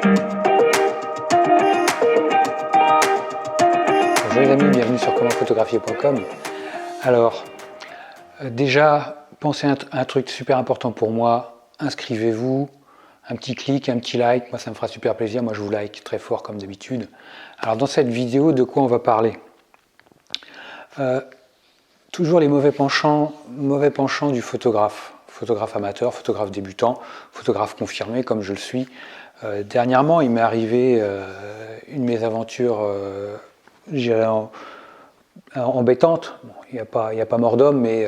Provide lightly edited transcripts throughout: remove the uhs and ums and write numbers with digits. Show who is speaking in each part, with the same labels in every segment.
Speaker 1: Bonjour les amis, bienvenue sur commentphotographier.com. Alors, déjà, pensez à un truc super important pour moi, inscrivez-vous, un petit clic, un petit like, moi ça me fera super plaisir, moi je vous like très fort comme d'habitude. Alors dans cette vidéo, de quoi on va parler? Toujours les mauvais penchants du photographe. Photographe amateur, photographe débutant, photographe confirmé comme je le suis. Dernièrement, il m'est arrivé une mésaventure embêtante. Bon, il n'y a pas mort d'homme, mais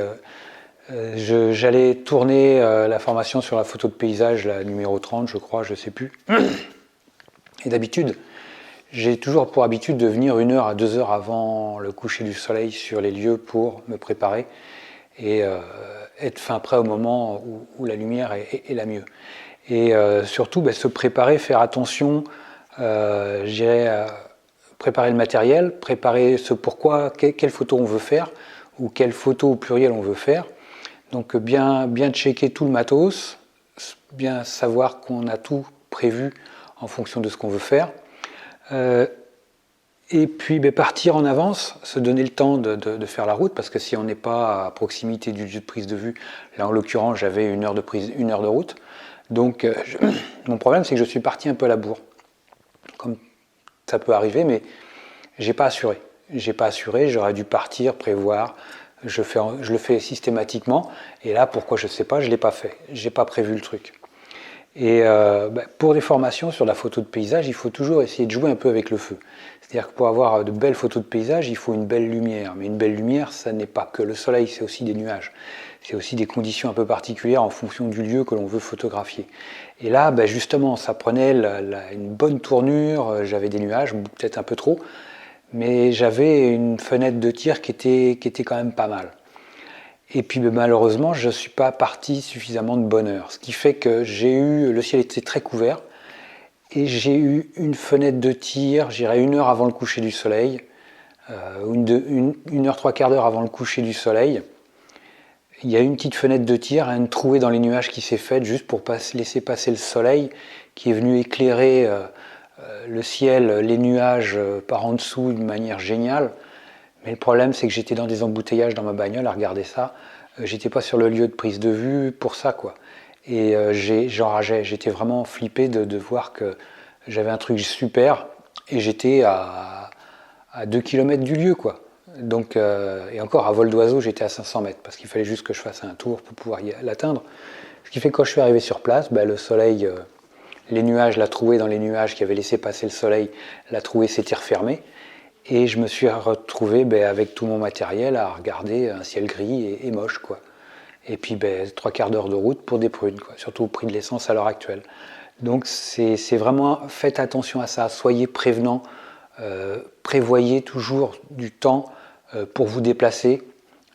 Speaker 1: j'allais tourner la formation sur la photo de paysage, la numéro 30, je crois, je ne sais plus. Et d'habitude, j'ai toujours pour habitude de venir 1 heure à 2 heures avant le coucher du soleil sur les lieux pour me préparer et être fin prêt au moment où la lumière est la mieux. Et surtout, se préparer, faire attention, je dirais, préparer le matériel, préparer ce pourquoi, quelle photo on veut faire, ou quelle photo au pluriel on veut faire. Donc bien checker tout le matos, bien savoir qu'on a tout prévu en fonction de ce qu'on veut faire. Et puis partir en avance, se donner le temps de faire la route, parce que si on n'est pas à proximité du lieu de prise de vue, là en l'occurrence j'avais 1 heure de route, donc mon problème c'est que je suis parti un peu à la bourre, comme ça peut arriver, mais j'ai pas assuré, j'aurais dû partir, prévoir, je le fais systématiquement, et là pourquoi je sais pas, je l'ai pas fait, j'ai pas prévu le truc. Et pour des formations sur la photo de paysage, il faut toujours essayer de jouer un peu avec le feu. C'est-à-dire que pour avoir de belles photos de paysage, il faut une belle lumière. Mais une belle lumière, ça n'est pas que le soleil, c'est aussi des nuages. C'est aussi des conditions un peu particulières en fonction du lieu que l'on veut photographier. Et là, justement, ça prenait une bonne tournure, j'avais des nuages, peut-être un peu trop, mais j'avais une fenêtre de tir qui était quand même pas mal. Et puis malheureusement, je ne suis pas parti suffisamment de bonne heure. Ce qui fait que le ciel était très couvert, et j'ai eu une fenêtre de tir, j'irai 1 heure avant le coucher du soleil, 1 heure 3/4 d'heure avant le coucher du soleil. Il y a une petite fenêtre de tir, une trouée dans les nuages qui s'est faite juste pour laisser passer le soleil, qui est venu éclairer le ciel, les nuages par en dessous d'une manière géniale. Mais le problème, c'est que j'étais dans des embouteillages dans ma bagnole à regarder ça. J'étais pas sur le lieu de prise de vue pour ça, quoi. Et j'enrageais, j'étais vraiment flippé de voir que j'avais un truc super et j'étais à 2 km du lieu, quoi. Donc, et encore à vol d'oiseau, j'étais à 500 mètres parce qu'il fallait juste que je fasse un tour pour pouvoir l'atteindre. Ce qui fait que quand je suis arrivé sur place, le soleil, les nuages, la trouée dans les nuages qui avaient laissé passer le soleil, la trouée s'était refermée. Et je me suis retrouvé avec tout mon matériel à regarder un ciel gris et moche, quoi. Et puis 3/4 d'heure de route pour des prunes, quoi. Surtout au prix de l'essence à l'heure actuelle. Donc c'est vraiment, faites attention à ça, soyez prévenants, prévoyez toujours du temps pour vous déplacer,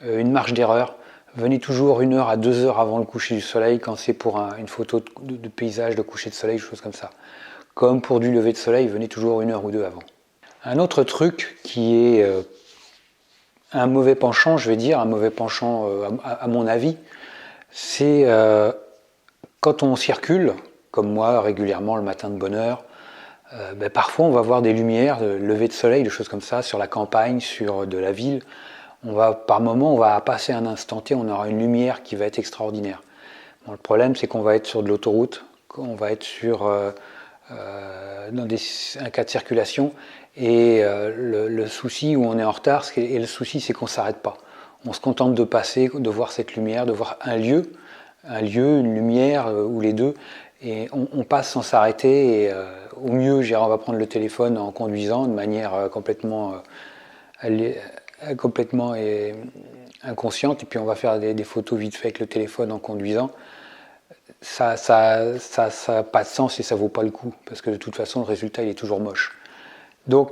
Speaker 1: une marge d'erreur. Venez toujours 1 heure à 2 heures avant le coucher du soleil quand c'est pour une photo de paysage, de coucher de soleil, choses comme ça. Comme pour du lever de soleil, venez toujours 1 heure ou 2 avant. Un autre truc qui est un mauvais penchant, je vais dire, un mauvais penchant à mon avis, c'est quand on circule, comme moi régulièrement le matin de bonne heure, parfois on va voir des lumières, lever de soleil, des choses comme ça, sur la campagne, sur de la ville. Par moment, on va passer un instant T, on aura une lumière qui va être extraordinaire. Bon, le problème, c'est qu'on va être sur de l'autoroute, on va être dans un cas de circulation, et le souci où on est en retard, et le souci c'est qu'on ne s'arrête pas. On se contente de passer, de voir cette lumière, de voir un lieu, une lumière, ou les deux, et on passe sans s'arrêter, et au mieux, on va prendre le téléphone en conduisant de manière complètement inconsciente, et puis on va faire des photos vite fait avec le téléphone en conduisant. Ça n'a pas de sens et ça vaut pas le coup, parce que de toute façon, le résultat il est toujours moche. Donc,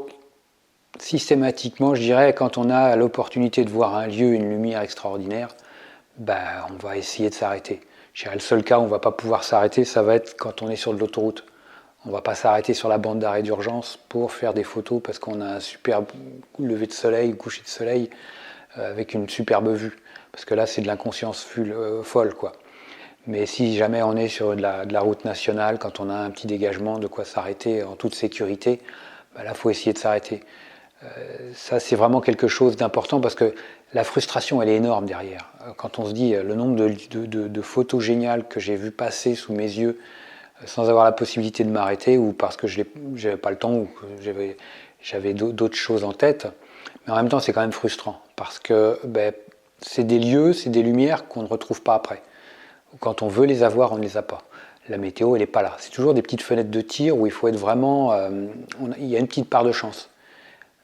Speaker 1: systématiquement, je dirais, quand on a l'opportunité de voir un lieu, une lumière extraordinaire, on va essayer de s'arrêter. Je dirais, le seul cas où on ne va pas pouvoir s'arrêter, ça va être quand on est sur de l'autoroute. On ne va pas s'arrêter sur la bande d'arrêt d'urgence pour faire des photos parce qu'on a un superbe lever de soleil, coucher de soleil avec une superbe vue. Parce que là, c'est de l'inconscience folle, quoi. Mais si jamais on est sur de la route nationale, quand on a un petit dégagement, de quoi s'arrêter en toute sécurité, bah là, il faut essayer de s'arrêter. Ça, c'est vraiment quelque chose d'important parce que la frustration, elle est énorme derrière. Quand on se dit le nombre de photos géniales que j'ai vues passer sous mes yeux sans avoir la possibilité de m'arrêter ou parce que je n'avais pas le temps ou que j'avais d'autres choses en tête. Mais en même temps, c'est quand même frustrant parce que ben, c'est des lieux, c'est des lumières qu'on ne retrouve pas après. Quand on veut les avoir, on ne les a pas. La météo, elle n'est pas là. C'est toujours des petites fenêtres de tir où il faut être vraiment... il y a une petite part de chance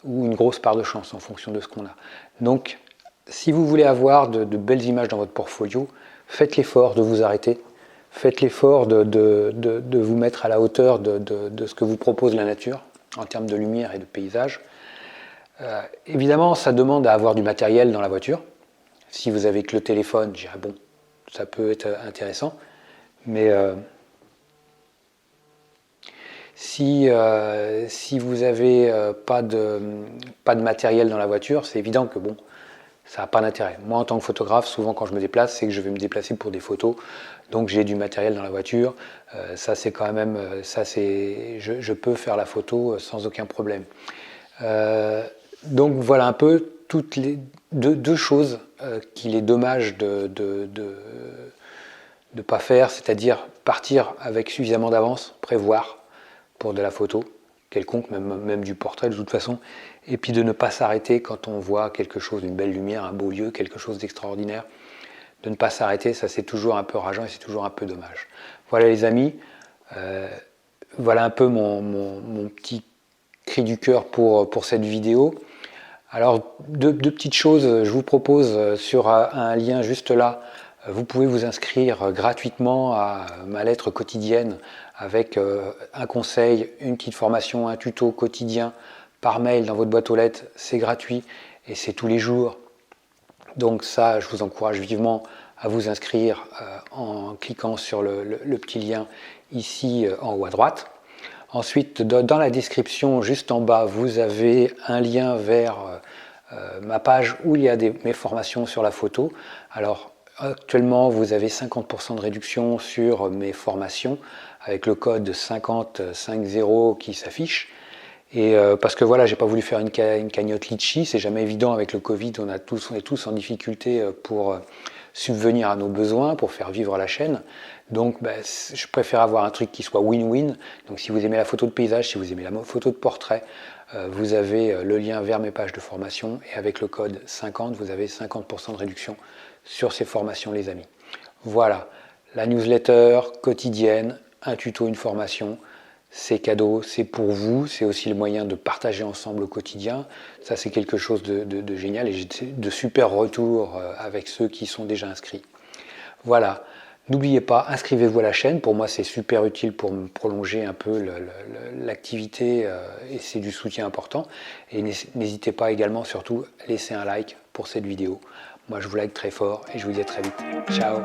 Speaker 1: ou une grosse part de chance en fonction de ce qu'on a. Donc, si vous voulez avoir de belles images dans votre portfolio, faites l'effort de vous arrêter. Faites l'effort de vous mettre à la hauteur de ce que vous propose la nature en termes de lumière et de paysage. Évidemment, ça demande à avoir du matériel dans la voiture. Si vous avez que le téléphone, je dirais bon, ça peut être intéressant. Mais si vous n'avez pas de matériel dans la voiture, c'est évident que bon, ça n'a pas d'intérêt. Moi, en tant que photographe, souvent quand je me déplace, c'est que je vais me déplacer pour des photos. Donc j'ai du matériel dans la voiture. Ça, c'est quand même, je peux faire la photo sans aucun problème. Donc voilà un peu toutes les deux choses qu'il est dommage de ne pas faire, c'est-à-dire partir avec suffisamment d'avance, prévoir pour de la photo quelconque, même du portrait de toute façon, et puis de ne pas s'arrêter quand on voit quelque chose, une belle lumière, un beau lieu, quelque chose d'extraordinaire. De ne pas s'arrêter, ça c'est toujours un peu rageant et c'est toujours un peu dommage. Voilà les amis, voilà un peu mon petit cri du cœur pour cette vidéo. Alors deux petites choses, je vous propose sur un lien juste là, vous pouvez vous inscrire gratuitement à ma lettre quotidienne avec un conseil, une petite formation, un tuto quotidien par mail dans votre boîte aux lettres, c'est gratuit et c'est tous les jours. Donc ça, je vous encourage vivement à vous inscrire en cliquant sur le petit lien ici en haut à droite. Ensuite, dans la description, juste en bas, vous avez un lien vers ma page où il y a mes formations sur la photo. Alors, actuellement, vous avez 50% de réduction sur mes formations avec le code 5050 qui s'affiche. Et parce que voilà, j'ai pas voulu faire une cagnotte litchi, c'est jamais évident avec le Covid, on est tous en difficulté pour subvenir à nos besoins, pour faire vivre la chaîne. Donc je préfère avoir un truc qui soit win-win. Donc si vous aimez la photo de paysage, si vous aimez la photo de portrait, vous avez le lien vers mes pages de formation et avec le code 50, vous avez 50% de réduction sur ces formations les amis. Voilà, la newsletter quotidienne, un tuto, une formation. C'est cadeau, c'est pour vous, c'est aussi le moyen de partager ensemble au quotidien. Ça, c'est quelque chose de génial et j'ai de super retours avec ceux qui sont déjà inscrits. Voilà, n'oubliez pas, inscrivez-vous à la chaîne. Pour moi, c'est super utile pour me prolonger un peu l'activité et c'est du soutien important. Et n'hésitez pas également, surtout, à laisser un like pour cette vidéo. Moi, je vous like très fort et je vous dis à très vite. Ciao!